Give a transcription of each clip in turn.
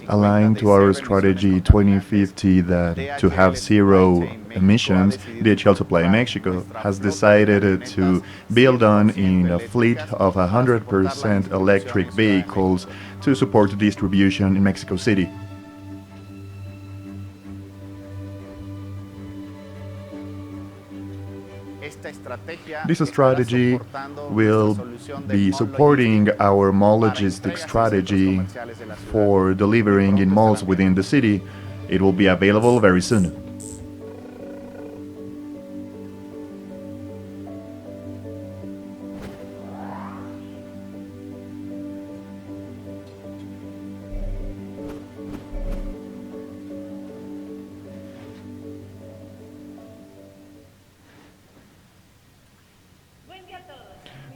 Aligned to our strategy 2050 that to have zero emissions, DHL Supply Mexico has decided to build on in a fleet of 100% electric vehicles to support distribution in Mexico City. This strategy will be supporting our mall logistics strategy for delivering in malls within the city. It will be available very soon.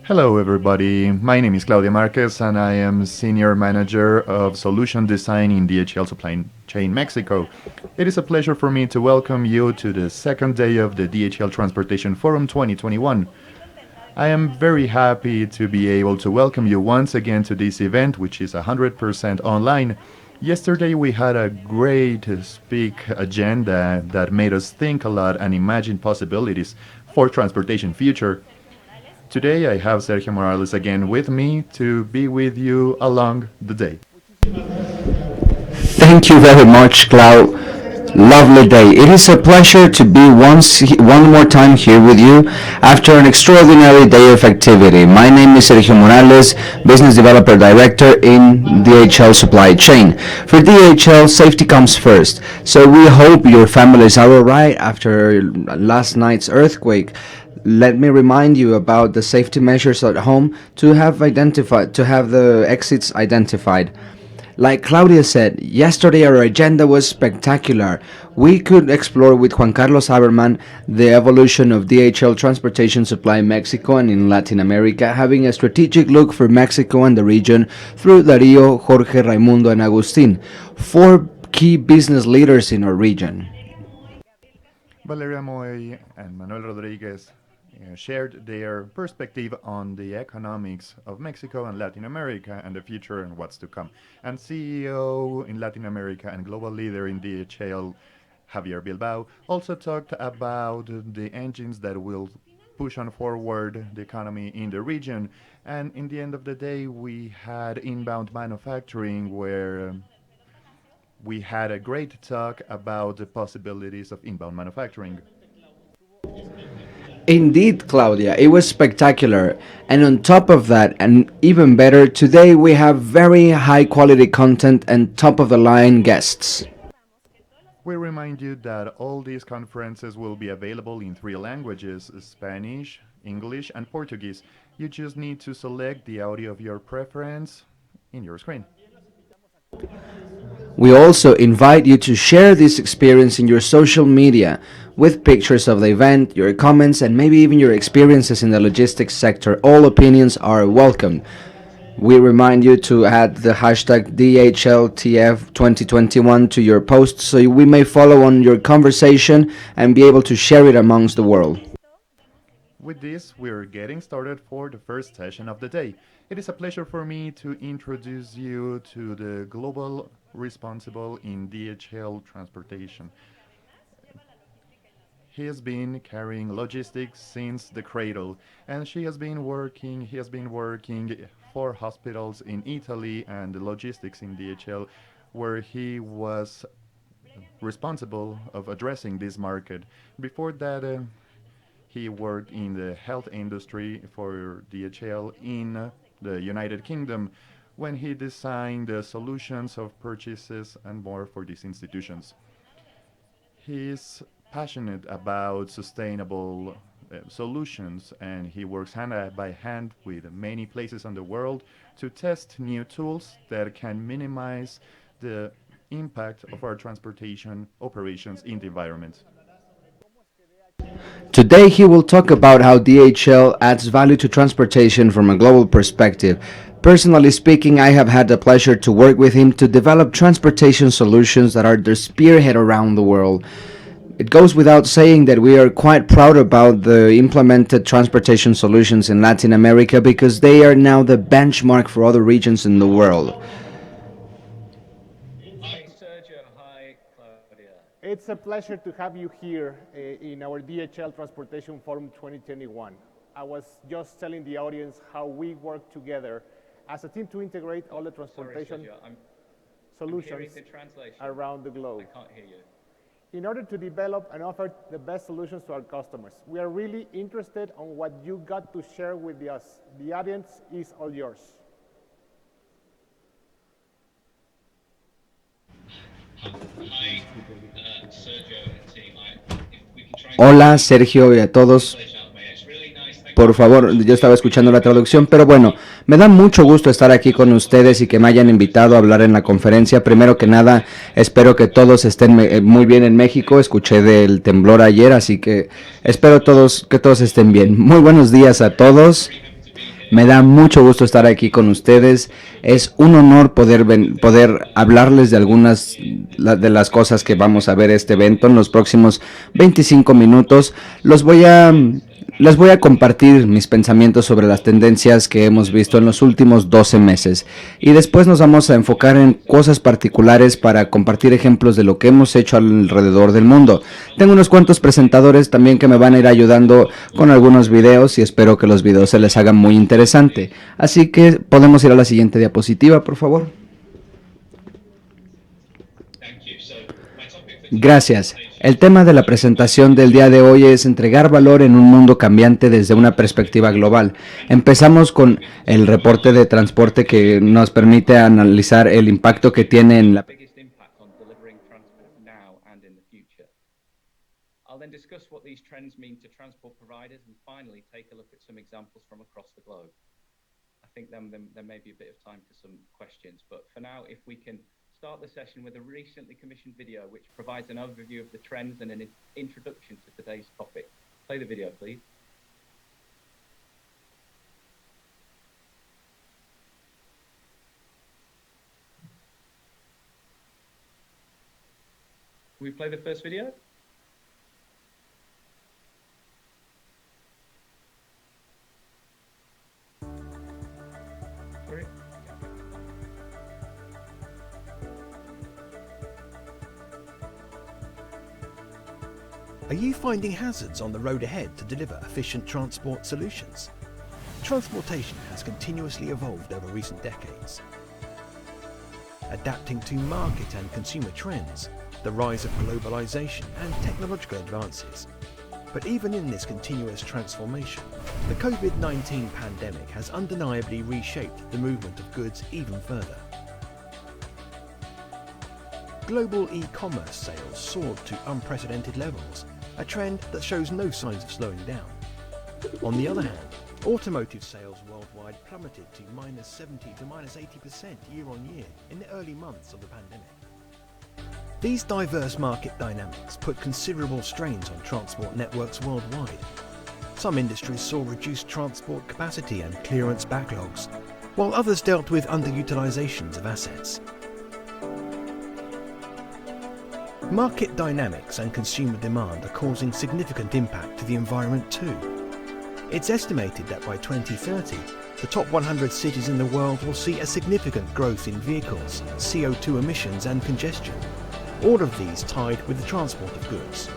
Hello everybody, my name is Claudia Marquez and I am Senior Manager of Solution Design in DHL Supply Chain Mexico. It is a pleasure for me to welcome you to the second day of the DHL Transportation Forum 2021. I am very happy to be able to welcome you once again to this event, which is 100% online. Yesterday we had a great speak agenda that made us think a lot and imagine possibilities for transportation future. Today I have Sergio Morales again with me to be with you along the day. Thank you very much, Clau. Lovely day. It is a pleasure to be one more time here with you after an extraordinary day of activity. My name is Sergio Morales, Business Developer Director in DHL Supply Chain. For DHL, safety comes first. So we hope your families are alright after last night's earthquake. Let me remind you about the safety measures at home to have the exits identified. Like Claudia said, yesterday our agenda was spectacular. We could explore with Juan Carlos Haberman the evolution of DHL Transportation Supply in Mexico and in Latin America, having a strategic look for Mexico and the region through Darío, Jorge, Raimundo, and Agustin, four key business leaders in our region. Valeria Moy and Manuel Rodriguez shared their perspective on the economics of Mexico and Latin America and the future and what's to come. And CEO in Latin America and global leader in DHL, Javier Bilbao, also talked about the engines that will push on forward the economy in the region. And in the end of the day, we had inbound manufacturing where we had a great talk about the possibilities of inbound manufacturing. Indeed, Claudia, it was spectacular. And on top of that, and even better, today we have very high quality content and top of the line guests. We remind you that all these conferences will be available in 3 languages, Spanish, English, and Portuguese. You just need to select the audio of your preference in your screen. We also invite you to share this experience in your social media with pictures of the event, your comments, and maybe even your experiences in the logistics sector. All opinions are welcome. We remind you to add the hashtag DHLTF2021 to your posts so we may follow on your conversation and be able to share it amongst the world. With this, we're getting started for the first session of the day. It is a pleasure for me to introduce you to the global responsible in DHL transportation. He has been carrying logistics since the cradle, and he has been working for hospitals in Italy and the logistics in DHL, where he was responsible of addressing this market. Before that, he worked in the health industry for DHL in the United Kingdom when he designed the solutions of purchases and more for these institutions. He is passionate about sustainable solutions, and he works hand by hand with many places in the world to test new tools that can minimize the impact of our transportation operations in the environment. Today he will talk about how DHL adds value to transportation from a global perspective. Personally speaking, I have had the pleasure to work with him to develop transportation solutions that are the spearhead around the world. It goes without saying that we are quite proud about the implemented transportation solutions in Latin America because they are now the benchmark for other regions in the world. It's a pleasure to have you here in our DHL Transportation Forum 2021. I was just telling the audience how we work together as a team to integrate all the transportation solutions around the globe. I can't hear you. In order to develop and offer the best solutions to our customers. We are really interested on what you got to share with us. The audience is all yours. Hi, Sergio and team. If we can try and Hola Sergio y a todos. it's really nice. Thank Por favor, yo estaba escuchando la traducción, pero bueno, me da mucho gusto estar aquí con ustedes y que me hayan invitado a hablar en la conferencia. Primero que nada, espero que todos estén muy bien en México. Escuché del temblor ayer, así que espero que todos estén bien. Muy buenos días a todos. Me da mucho gusto estar aquí con ustedes. Es un honor poder hablarles de algunas de las cosas que vamos a ver este evento en los próximos 25 minutos. Les voy a compartir mis pensamientos sobre las tendencias que hemos visto en los últimos 12 meses. Y después nos vamos a enfocar en cosas particulares para compartir ejemplos de lo que hemos hecho alrededor del mundo. Tengo unos cuantos presentadores también que me van a ir ayudando con algunos videos y espero que los videos se les hagan muy interesante. Así que podemos ir a la siguiente diapositiva, por favor. Gracias. El tema de la presentación del día de hoy es entregar valor en un mundo cambiante desde una perspectiva global. Empezamos con el reporte de transporte que nos permite analizar el impacto que tiene en la biggest impact on delivering transport now and in the future. I'll then discuss what these trends mean to transport providers and finally take a look at some examples from across the globe. I think then there may be a bit of time for some questions, but for now, if we can start the session with a recently commissioned video which provides an overview of the trends and an introduction to today's topic. Play the video, please. Can we play the first video? Sorry. Are you finding hazards on the road ahead to deliver efficient transport solutions? Transportation has continuously evolved over recent decades, adapting to market and consumer trends, the rise of globalization and technological advances. But even in this continuous transformation, the COVID-19 pandemic has undeniably reshaped the movement of goods even further. Global e-commerce sales soared to unprecedented levels, a trend that shows no signs of slowing down. On the other hand, automotive sales worldwide plummeted to -70 to -80% year-on-year in the early months of the pandemic. These diverse market dynamics put considerable strains on transport networks worldwide. Some industries saw reduced transport capacity and clearance backlogs, while others dealt with underutilizations of assets. Market dynamics and consumer demand are causing significant impact to the environment too. It's estimated that by 2030, the top 100 cities in the world will see a significant growth in vehicles, CO2 emissions and congestion, all of these tied with the transport of goods.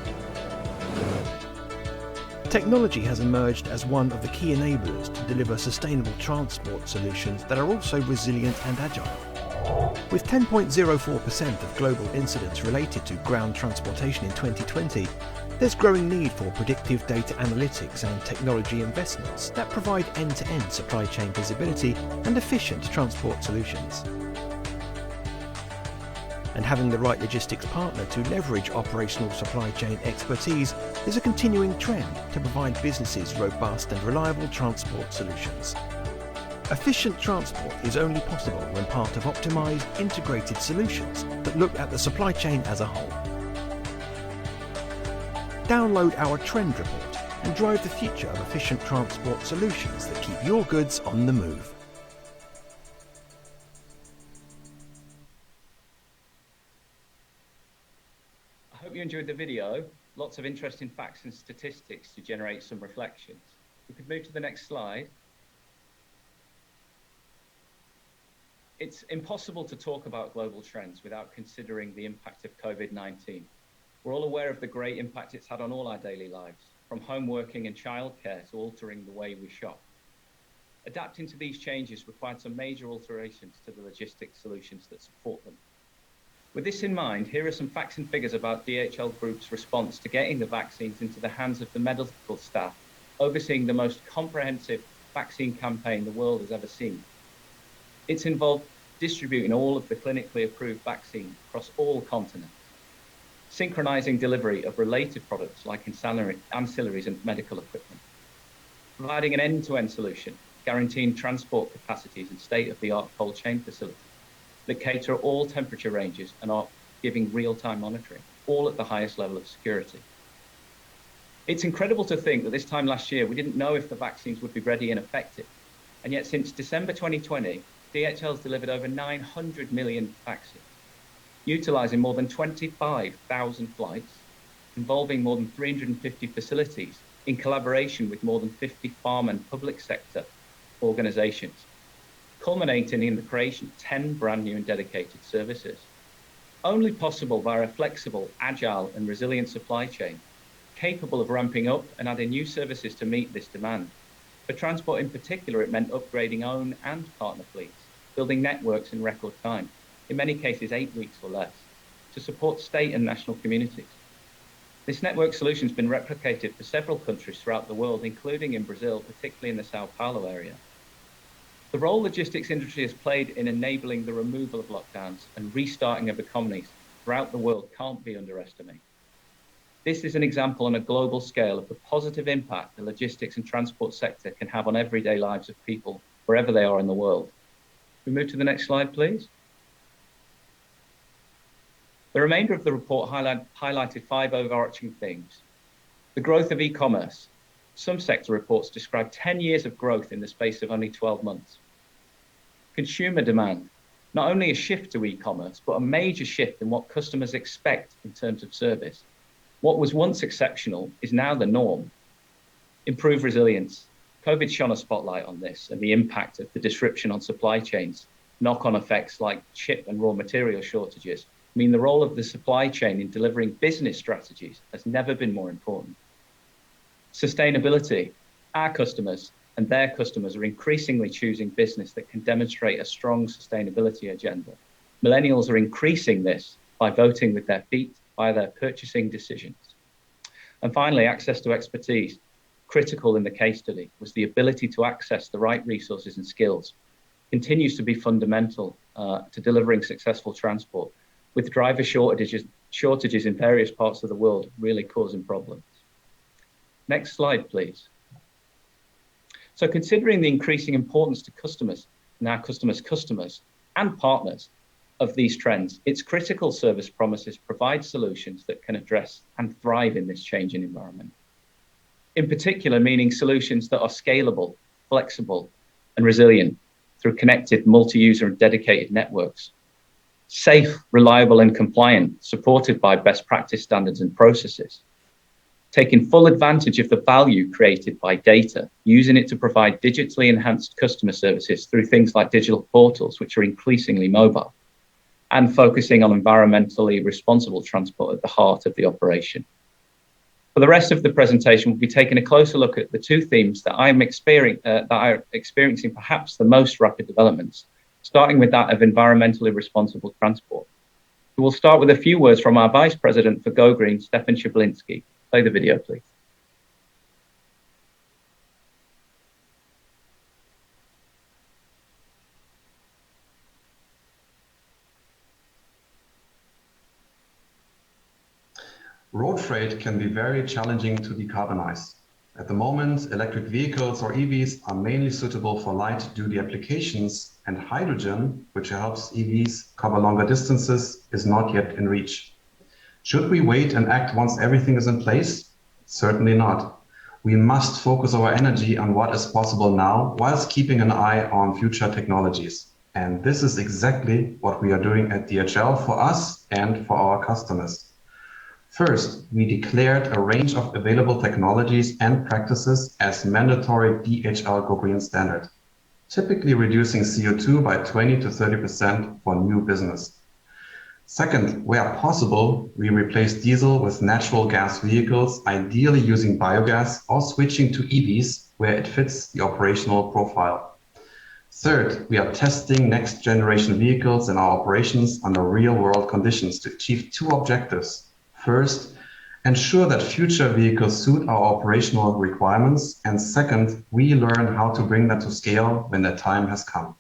Technology has emerged as one of the key enablers to deliver sustainable transport solutions that are also resilient and agile. With 10.04% of global incidents related to ground transportation in 2020, there's growing need for predictive data analytics and technology investments that provide end-to-end supply chain visibility and efficient transport solutions. And having the right logistics partner to leverage operational supply chain expertise is a continuing trend to provide businesses robust and reliable transport solutions. Efficient transport is only possible when part of optimized, integrated solutions that look at the supply chain as a whole. Download our trend report and drive the future of efficient transport solutions that keep your goods on the move. I hope you enjoyed the video. Lots of interesting facts and statistics to generate some reflections. We could move to the next slide. It's impossible to talk about global trends without considering the impact of COVID-19. We're all aware of the great impact it's had on all our daily lives, from home working and childcare to altering the way we shop. Adapting to these changes required some major alterations to the logistics solutions that support them. With this in mind, here are some facts and figures about DHL Group's response to getting the vaccines into the hands of the medical staff, overseeing the most comprehensive vaccine campaign the world has ever seen. It's involved distributing all of the clinically approved vaccines across all continents, synchronizing delivery of related products like ancillaries and medical equipment, providing an end-to-end solution, guaranteeing transport capacities and state-of-the-art cold chain facilities that cater all temperature ranges and are giving real-time monitoring, all at the highest level of security. It's incredible to think that this time last year, we didn't know if the vaccines would be ready and effective. And yet since December 2020, DHL has delivered over 900 million vaccines, utilizing more than 25,000 flights, involving more than 350 facilities in collaboration with more than 50 farm and public sector organizations, culminating in the creation of 10 brand new and dedicated services. Only possible via a flexible, agile and resilient supply chain, capable of ramping up and adding new services to meet this demand. For transport in particular, it meant upgrading own and partner fleets, building networks in record time, in many cases 8 weeks or less, to support state and national communities. This network solution has been replicated for several countries throughout the world, including in Brazil, particularly in the Sao Paulo area. The role logistics industry has played in enabling the removal of lockdowns and restarting of economies throughout the world can't be underestimated. This is an example on a global scale of the positive impact the logistics and transport sector can have on everyday lives of people wherever they are in the world. We move to the next slide, please. The remainder of the report highlighted 5 overarching themes. The growth of e-commerce. Some sector reports describe 10 years of growth in the space of only 12 months. Consumer demand. Not only a shift to e-commerce, but a major shift in what customers expect in terms of service. What was once exceptional is now the norm. Improve resilience. COVID shone a spotlight on this and the impact of the disruption on supply chains. Knock-on effects like chip and raw material shortages mean the role of the supply chain in delivering business strategies has never been more important. Sustainability. Our customers and their customers are increasingly choosing business that can demonstrate a strong sustainability agenda. Millennials are increasing this by voting with their feet by their purchasing decisions. And finally, access to expertise. Critical in the case study was the ability to access the right resources and skills. Continues to be fundamental to delivering successful transport, with driver shortages in various parts of the world really causing problems. Next slide, please. So considering the increasing importance to customers and our customers' customers and partners of these trends, its critical service promises provide solutions that can address and thrive in this changing environment. In particular, meaning solutions that are scalable, flexible, and resilient through connected, multi-user and dedicated networks. Safe, reliable, and compliant, supported by best practice standards and processes. Taking full advantage of the value created by data, using it to provide digitally enhanced customer services through things like digital portals, which are increasingly mobile, and focusing on environmentally responsible transport at the heart of the operation. For the rest of the presentation, we'll be taking a closer look at the 2 themes that are experiencing perhaps the most rapid developments, starting with that of environmentally responsible transport. We'll start with a few words from our Vice President for Go Green, Stefan Shablinski. Play the video, please. Road freight can be very challenging to decarbonize. At the moment, electric vehicles or EVs are mainly suitable for light-duty applications, and hydrogen, which helps EVs cover longer distances, is not yet in reach. Should we wait and act once everything is in place? Certainly not. We must focus our energy on what is possible now, whilst keeping an eye on future technologies. And this is exactly what we are doing at DHL for us and for our customers. First, we declared a range of available technologies and practices as mandatory DHL Go Green standard, typically reducing CO2 by 20 to 30% for new business. Second, where possible, we replace diesel with natural gas vehicles, ideally using biogas or switching to EVs where it fits the operational profile. Third, we are testing next generation vehicles in our operations under real world conditions to achieve two objectives. First, ensure that future vehicles suit our operational requirements. And second, we learn how to bring that to scale when the time has come.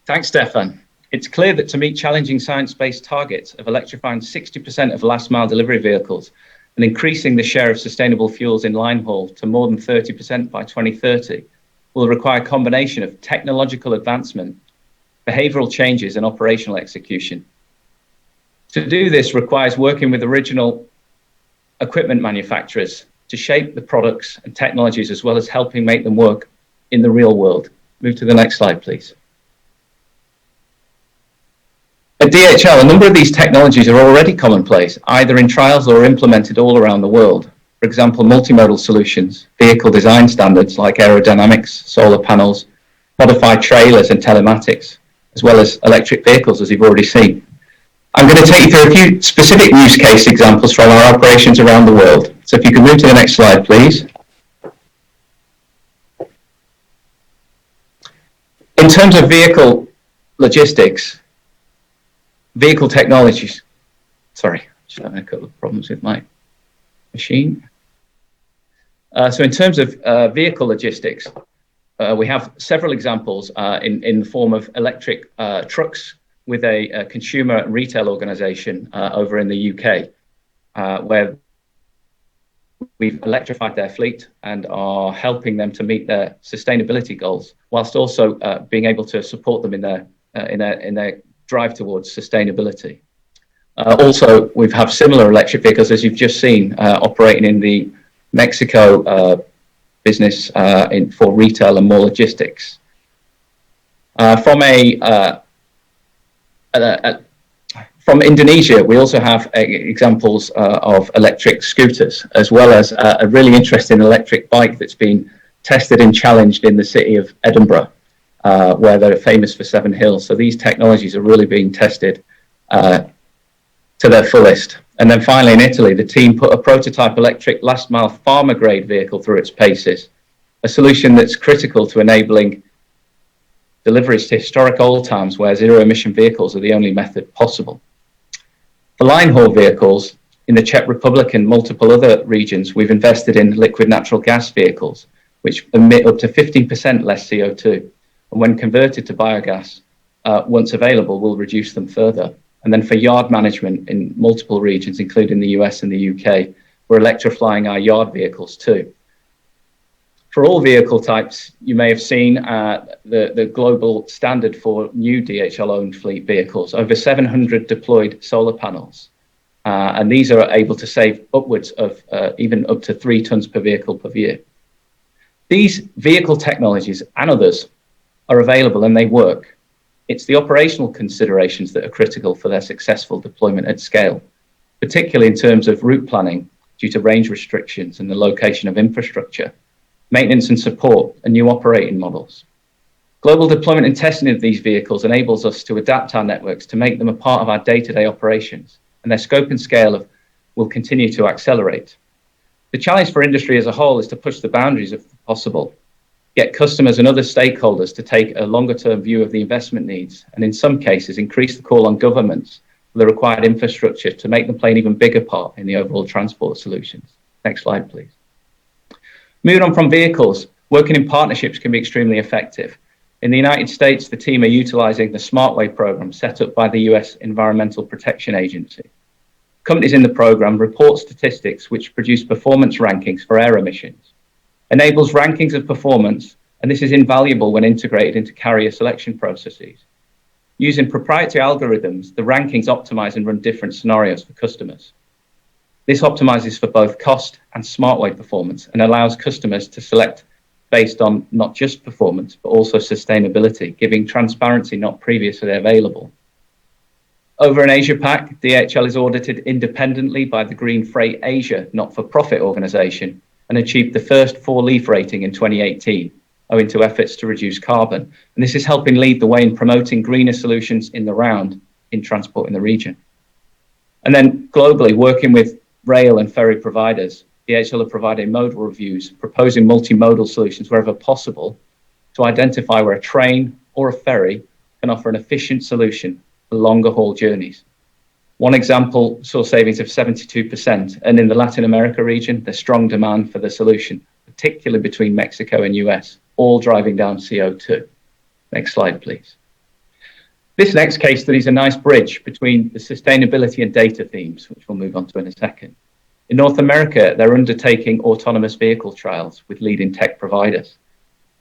Thanks, Stefan. It's clear that to meet challenging science-based targets of electrifying 60% of last-mile delivery vehicles and increasing the share of sustainable fuels in line haul to more than 30% by 2030 will require a combination of technological advancement, behavioral changes, and operational execution. To do this requires working with original equipment manufacturers to shape the products and technologies as well as helping make them work in the real world. Move to the next slide, please. At DHL, a number of these technologies are already commonplace, either in trials or implemented all around the world. For example, multimodal solutions, vehicle design standards like aerodynamics, solar panels, modified trailers and telematics, as well as electric vehicles, as you've already seen. I'm going to take you through a few specific use case examples from our operations around the world. So if you could move to the next slide, please. In terms of vehicle logistics, vehicle technologies, sorry, just having a couple of problems with my machine. So in terms of vehicle logistics, we have several examples in the form of electric trucks with a consumer retail organization over in the UK, where we've electrified their fleet and are helping them to meet their sustainability goals, whilst also being able to support them in their drive towards sustainability. Also, we have similar electric vehicles, as you've just seen, operating in the Mexico business for retail and more logistics. From Indonesia, we also have examples of electric scooters, as well as a really interesting electric bike that's been tested and challenged in the city of Edinburgh, where they're famous for Seven Hills. So these technologies are really being tested to their fullest. And then finally, in Italy, the team put a prototype electric last mile farmer grade vehicle through its paces, a solution that's critical to enabling deliveries to historic old towns where zero emission vehicles are the only method possible. For line haul vehicles, in the Czech Republic and multiple other regions, we've invested in liquid natural gas vehicles, which emit up to 15% less CO2. And when converted to biogas, once available, will reduce them further. And then for yard management in multiple regions, including the US and the UK, we're electrifying our yard vehicles too. For all vehicle types, you may have seen the global standard for new DHL-owned fleet vehicles, over 700 deployed solar panels. And these are able to save upwards of even up to 3 tons per vehicle per year. These vehicle technologies and others are available and they work. It's the operational considerations that are critical for their successful deployment at scale, particularly in terms of route planning due to range restrictions and the location of infrastructure, maintenance and support, and new operating models. Global deployment and testing of these vehicles enables us to adapt our networks to make them a part of our day-to-day operations, and their scope and scale will continue to accelerate. The challenge for industry as a whole is to push the boundaries of the possible, get customers and other stakeholders to take a longer-term view of the investment needs, and in some cases, increase the call on governments for the required infrastructure to make them play an even bigger part in the overall transport solutions. Next slide, please. Moving on from vehicles, working in partnerships can be extremely effective. In the United States, the team are utilizing the SmartWay program set up by the US Environmental Protection Agency. Companies in the program report statistics which produce performance rankings for air emissions, enables rankings of performance, and this is invaluable when integrated into carrier selection processes. Using proprietary algorithms, the rankings optimize and run different scenarios for customers. This optimizes for both cost and SmartWay performance and allows customers to select based on not just performance, but also sustainability, giving transparency not previously available. Over in Asia Pac, DHL is audited independently by the Green Freight Asia not-for-profit organization and achieved the first 4-leaf rating in 2018, owing to efforts to reduce carbon. And this is helping lead the way in promoting greener solutions in the round in transport in the region. And then globally, working with rail and ferry providers, DHL are providing modal reviews, proposing multimodal solutions wherever possible to identify where a train or a ferry can offer an efficient solution for longer haul journeys. One example saw savings of 72%, and in the Latin America region, there's strong demand for the solution, particularly between Mexico and US, all driving down CO2. Next slide, please. This next case study is a nice bridge between the sustainability and data themes, which we'll move on to in a second. In North America, they're undertaking autonomous vehicle trials with leading tech providers.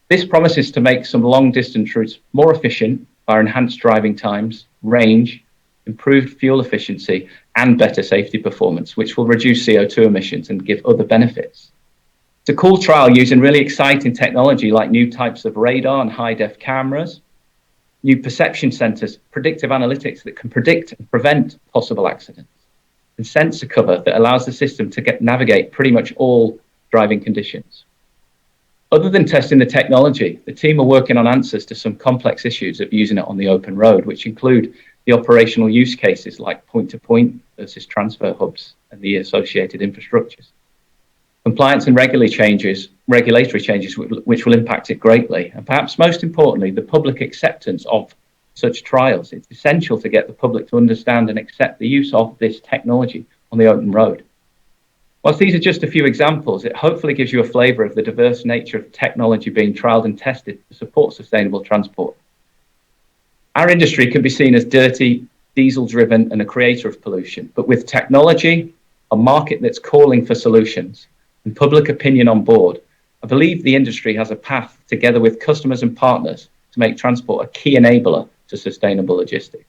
This promises to make some long-distance routes more efficient by enhanced driving times, range, improved fuel efficiency, and better safety performance, which will reduce CO2 emissions and give other benefits. It's a cool trial using really exciting technology like new types of radar and high-def cameras, new perception centers, predictive analytics that can predict and prevent possible accidents, and sensor cover that allows the system to navigate pretty much all driving conditions. Other than testing the technology, the team are working on answers to some complex issues of using it on the open road, which include the operational use cases like point-to-point versus transfer hubs and the associated infrastructures. Compliance and regulatory changes which will impact it greatly. And perhaps most importantly, the public acceptance of such trials. It's essential to get the public to understand and accept the use of this technology on the open road. Whilst these are just a few examples, it hopefully gives you a flavour of the diverse nature of technology being trialled and tested to support sustainable transport. Our industry can be seen as dirty, diesel-driven and a creator of pollution, but with technology, a market that's calling for solutions, and public opinion on board, I believe the industry has a path together with customers and partners to make transport a key enabler to sustainable logistics.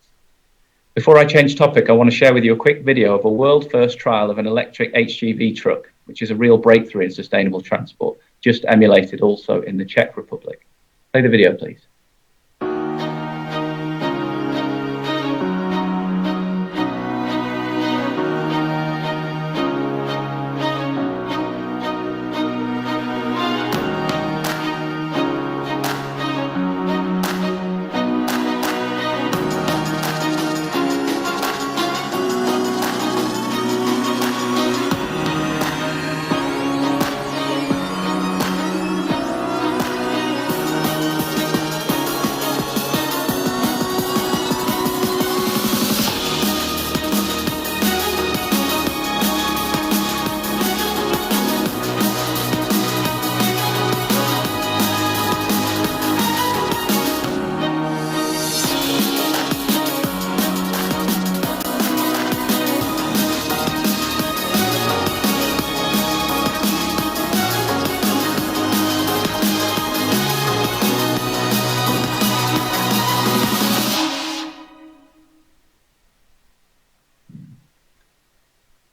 Before I change topic, I want to share with you a quick video of a world-first trial of an electric HGV truck, which is a real breakthrough in sustainable transport, just emulated also in the Czech Republic. Play the video, please.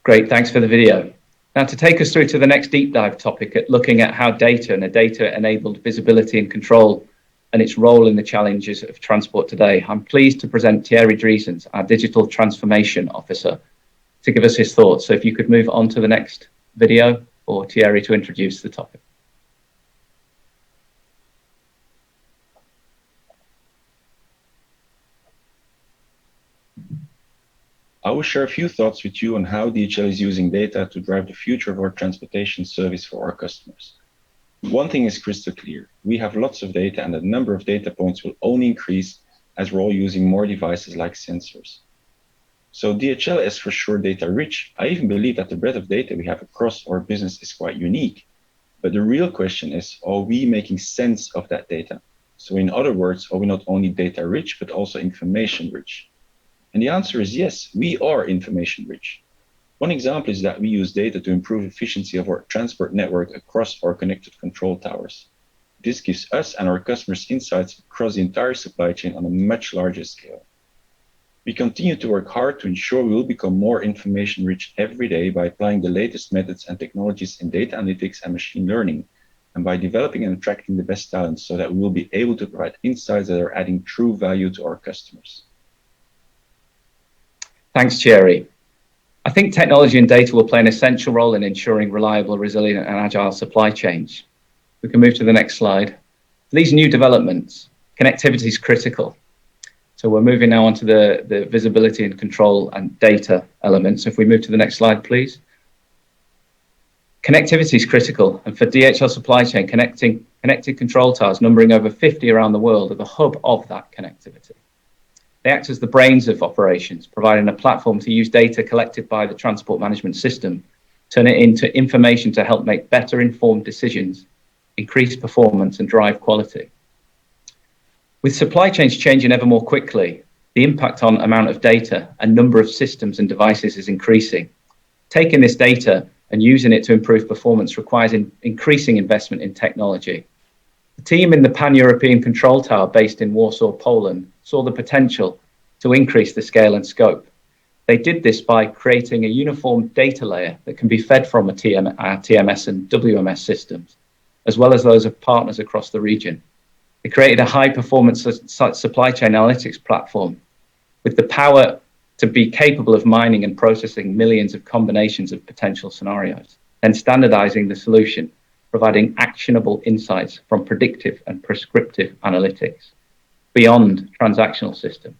Great, thanks for the video. Now to take us through to the next deep dive topic, at looking at how data and a data-enabled visibility and control and its role in the challenges of transport today, I'm pleased to present Thierry Driesens, our Digital Transformation Officer, to give us his thoughts. So if you could move on to the next video for Thierry to introduce the topic. I will share a few thoughts with you on how DHL is using data to drive the future of our transportation service for our customers. One thing is crystal clear. We have lots of data, and the number of data points will only increase as we're all using more devices like sensors. So DHL is for sure data rich. I even believe that the breadth of data we have across our business is quite unique. But the real question is, are we making sense of that data? So in other words, are we not only data rich, but also information rich? And the answer is yes, we are information rich. One example is that we use data to improve efficiency of our transport network across our connected control towers. This gives us and our customers insights across the entire supply chain on a much larger scale. We continue to work hard to ensure we will become more information rich every day by applying the latest methods and technologies in data analytics and machine learning, and by developing and attracting the best talents so that we will be able to provide insights that are adding true value to our customers. Thanks, Thierry. I think technology and data will play an essential role in ensuring reliable, resilient and agile supply chains. We can move to the next slide. For these new developments, connectivity is critical. So we're moving now onto the visibility and control and data elements. So if we move to the next slide, please. Connectivity is critical, and for DHL supply chain, connected control towers numbering over 50 around the world are the hub of that connectivity. They act as the brains of operations, providing a platform to use data collected by the transport management system, turn it into information to help make better informed decisions, increase performance and drive quality. With supply chains changing ever more quickly, the impact on amount of data and number of systems and devices is increasing. Taking this data and using it to improve performance requires increasing investment in technology. The team in the Pan-European Control Tower based in Warsaw, Poland, saw the potential to increase the scale and scope. They did this by creating a uniform data layer that can be fed from our TMS and WMS systems, as well as those of partners across the region. They created a high-performance supply chain analytics platform with the power to be capable of mining and processing millions of combinations of potential scenarios, and standardizing the solution, providing actionable insights from predictive and prescriptive analytics beyond transactional systems.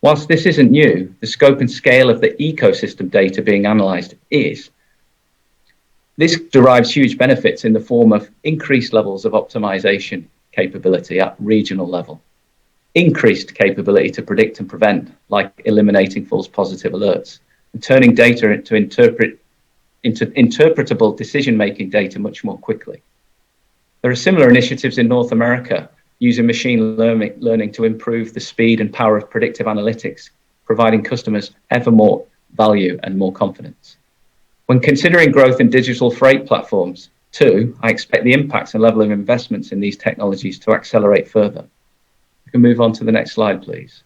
Whilst this isn't new, the scope and scale of the ecosystem data being analyzed is. This derives huge benefits in the form of increased levels of optimization capability at regional level, increased capability to predict and prevent, like eliminating false positive alerts, and turning data into interpretable decision-making data much more quickly. There are similar initiatives in North America using machine learning to improve the speed and power of predictive analytics, providing customers ever more value and more confidence. When considering growth in digital freight platforms, too, I expect the impacts and level of investments in these technologies to accelerate further. We can move on to the next slide, please.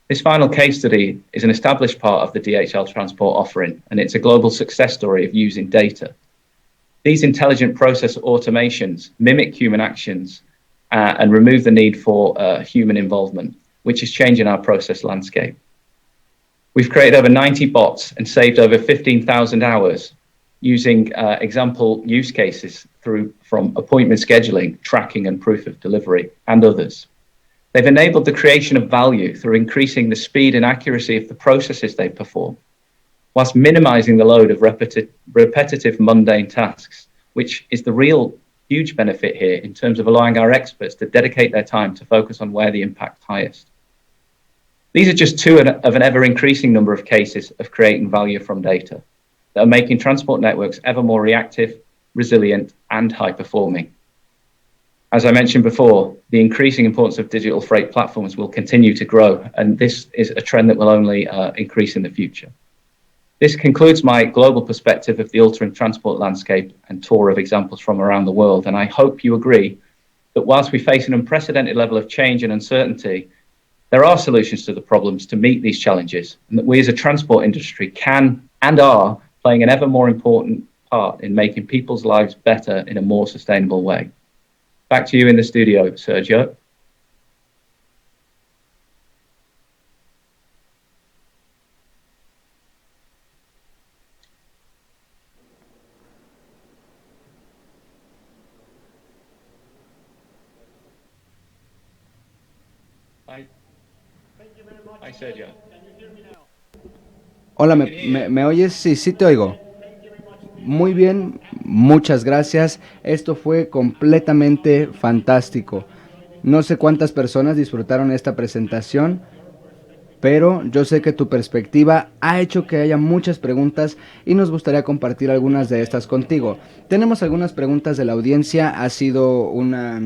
This final case study is an established part of the DHL Transport offering, and it's a global success story of using data. These intelligent process automations mimic human actions and remove the need for human involvement, which is changing our process landscape. We've created over 90 bots and saved over 15,000 hours using example use cases from appointment scheduling, tracking and proof of delivery, and others. They've enabled the creation of value through increasing the speed and accuracy of the processes they perform, whilst minimizing the load of repetitive mundane tasks, which is the real huge benefit here in terms of allowing our experts to dedicate their time to focus on where the impact's highest. These are just two of an ever-increasing number of cases of creating value from data that are making transport networks ever more reactive, resilient, and high-performing. As I mentioned before, the increasing importance of digital freight platforms will continue to grow, and this is a trend that will only increase in the future. This concludes my global perspective of the altering transport landscape and tour of examples from around the world, and I hope you agree that whilst we face an unprecedented level of change and uncertainty, there are solutions to the problems to meet these challenges, and that we as a transport industry can and are playing an ever more important part in making people's lives better in a more sustainable way. Back to you in the studio, Sergio. Hi, Sergio. Hola, ¿me oyes? Sí, sí te oigo. Muy bien, muchas gracias. Esto fue completamente fantástico. No sé cuántas personas disfrutaron esta presentación, pero yo sé que tu perspectiva ha hecho que haya muchas preguntas y nos gustaría compartir algunas de estas contigo. Tenemos algunas preguntas de la audiencia, ha sido una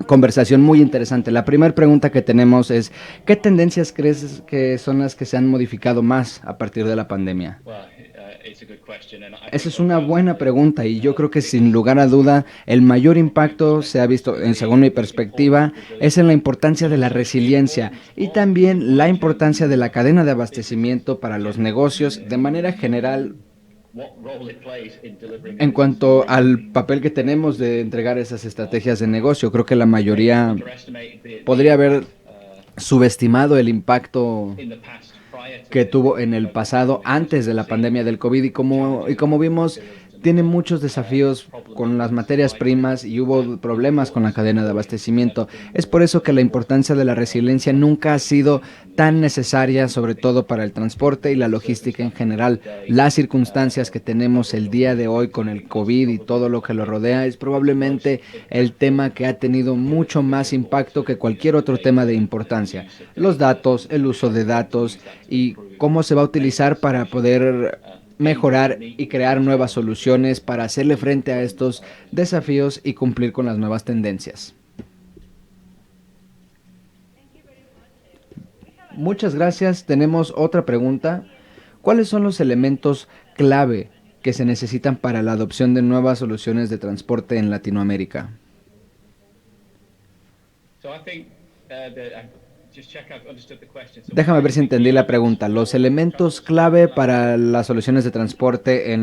conversación muy interesante. La primera pregunta que tenemos es, ¿qué tendencias crees que son las que se han modificado más a partir de la pandemia? Esa es una buena pregunta y yo creo que sin lugar a duda el mayor impacto se ha visto, según mi perspectiva, es en la importancia de la resiliencia y también la importancia de la cadena de abastecimiento para los negocios de manera general. En cuanto al papel que tenemos de entregar esas estrategias de negocio, creo que la mayoría podría haber subestimado el impacto que tuvo en el pasado antes de la pandemia del COVID y como vimos, tiene muchos desafíos con las materias primas y hubo problemas con la cadena de abastecimiento. Es por eso que la importancia de la resiliencia nunca ha sido tan necesaria, sobre todo para el transporte y la logística en general. Las circunstancias que tenemos el día de hoy con el COVID y todo lo que lo rodea es probablemente el tema que ha tenido mucho más impacto que cualquier otro tema de importancia. Los datos, el uso de datos y cómo se va a utilizar para poder mejorar y crear nuevas soluciones para hacerle frente a estos desafíos y cumplir con las nuevas tendencias. Muchas gracias. Tenemos otra pregunta. ¿Cuáles son los elementos clave que se necesitan para la adopción de nuevas soluciones de transporte en Latinoamérica? Déjame ver si entendí la pregunta. Los elementos clave para las soluciones de transporte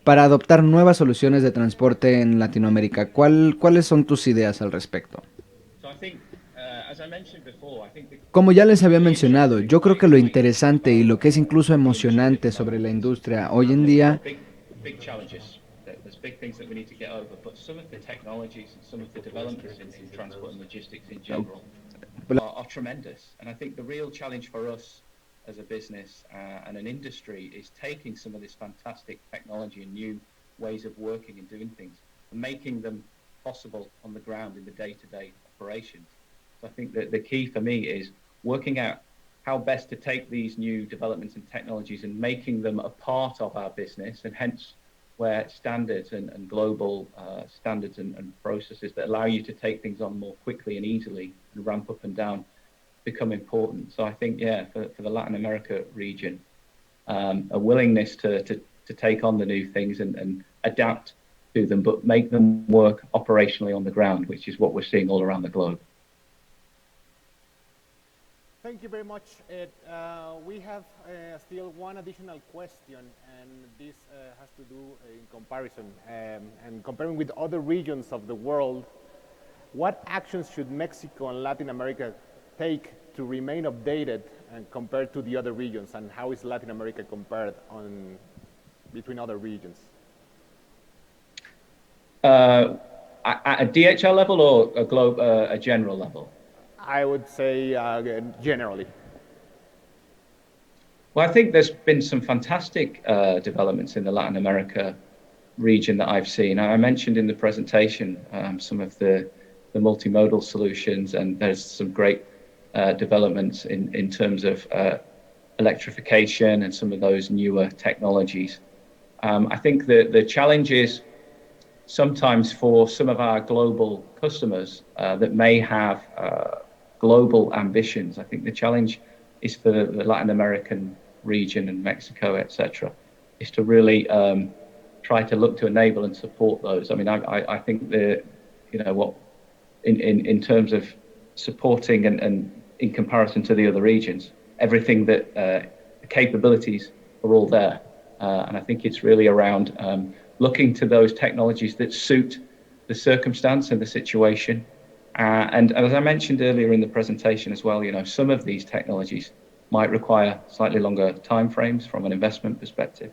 para adoptar nuevas soluciones de transporte en Latinoamérica. ¿Cuáles son tus ideas al respecto? Como ya les había mencionado, yo creo que lo interesante y lo que es incluso emocionante sobre la industria hoy en día are tremendous. And I think the real challenge for us as a business and an industry is taking some of this fantastic technology and new ways of working and doing things and making them possible on the ground in the day-to-day operations. So I think that the key for me is working out how best to take these new developments and technologies and making them a part of our business, and hence where standards and global standards and processes that allow you to take things on more quickly and easily and ramp up and down become important. So I think, for the Latin America region, a willingness to take on the new things and adapt to them, but make them work operationally on the ground, which is what we're seeing all around the globe. Thank you very much, Ed. We have still one additional question, and this has to do in comparison and comparing with other regions of the world. What actions should Mexico and Latin America take to remain updated and compared to the other regions, and how is Latin America compared between other regions? At a DHL level or a general level? I would say generally. Well, I think there's been some fantastic developments in the Latin America region that I've seen. I mentioned in the presentation some of the multimodal solutions, and there's some great developments in terms of electrification and some of those newer technologies. I think the challenge is sometimes for some of our global customers that may have global ambitions. I think the challenge is for the Latin American region and Mexico, etc., is to really try to look to enable and support those. I mean, I think in terms of supporting and in comparison to the other regions, everything that the capabilities are all there, and I think it's really around looking to those technologies that suit the circumstance and the situation. And as I mentioned earlier in the presentation as well, some of these technologies might require slightly longer timeframes from an investment perspective.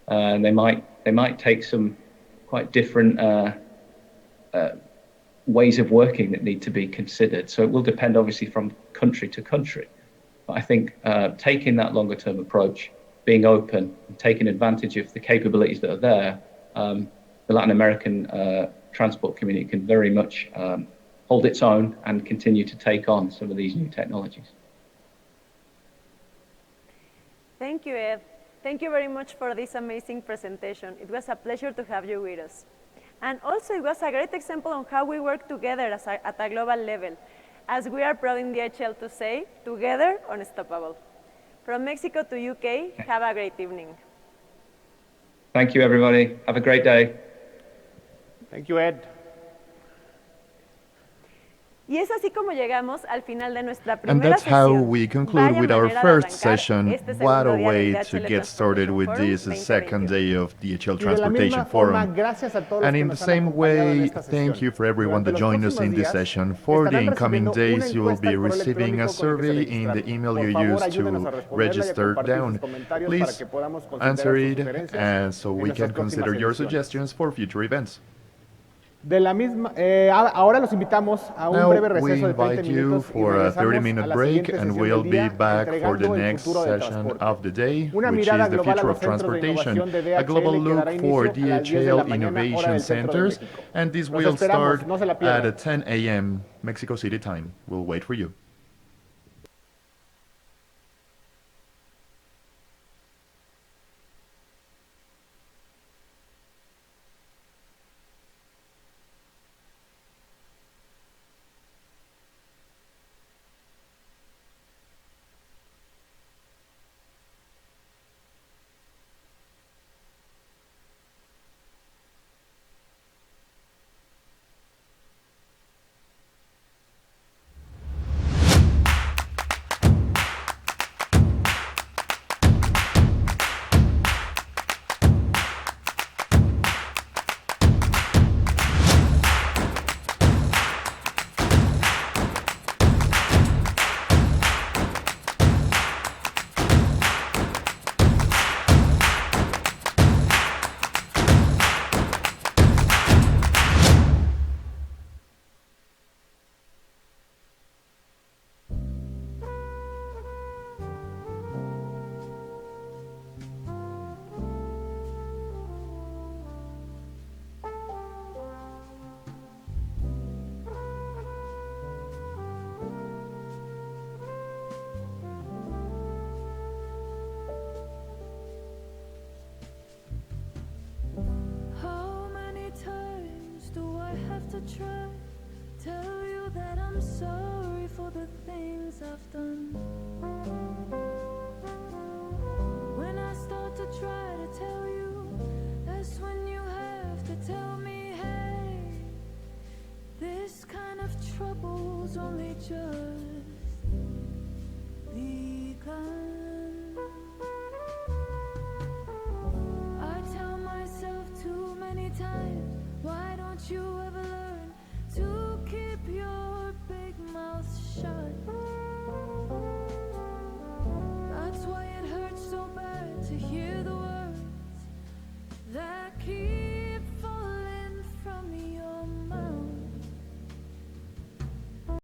And they might take some quite different ways of working that need to be considered. So it will depend obviously from country to country. But I think taking that longer term approach, being open and taking advantage of the capabilities that are there, the Latin American transport community can very much hold its own and continue to take on some of these new technologies. Thank you, Ed. Thank you very much for this amazing presentation. It was a pleasure to have you with us. And also it was a great example on how we work together at a global level. As we are proud in DHL to say, together, unstoppable. From Mexico to UK, have a great evening. Thank you, everybody. Have a great day. Thank you, Ed. Y es así como llegamos al final de nuestra And primera that's how sesión. we conclude Vaya with our manera de first arrancar session. este What a segundo día way del to DHL get started Transportation with Forum this 2021. second day of DHL Y de la Transportation misma forma, Forum. gracias a todos los And que in the nos han same acompañado en way, esta sesión. thank you for everyone Durante that los joined us próximos in this días, session. For the estarán incoming recibiendo una days, you will encuesta be al correo receiving a electrónico con el que se survey in the registraron. email Por you favor, used ayúdenos to a responderla y a register compartir down. sus comentarios para Please que podamos answer considerar sus it, sugerencias and so en we nuestras can consider próximas your ediciones. suggestions for future events. De la misma, ahora los invitamos a un Now breve we receso de 30 invite you minutos y for a regresamos 30-minute a la break, siguiente and sesión we'll del be día, back for the entregando el next futuro del session transporte. of the day, Una which mirada is the global a future los of centros de transportation, innovación de DHL a global que look dará inicio for a las 10 de la DHL mañana, hora Innovation del centro de Centers, México. and this Los will esperamos, start no se la at pierdan. 10 a.m. Mexico City time. We'll wait for you. How many times do I have to try? Tell you that I'm sorry for the things I've done. When I start to try to tell you, that's when you have to tell me, hey, this kind of trouble's only just begun. I tell myself too many times, why don't you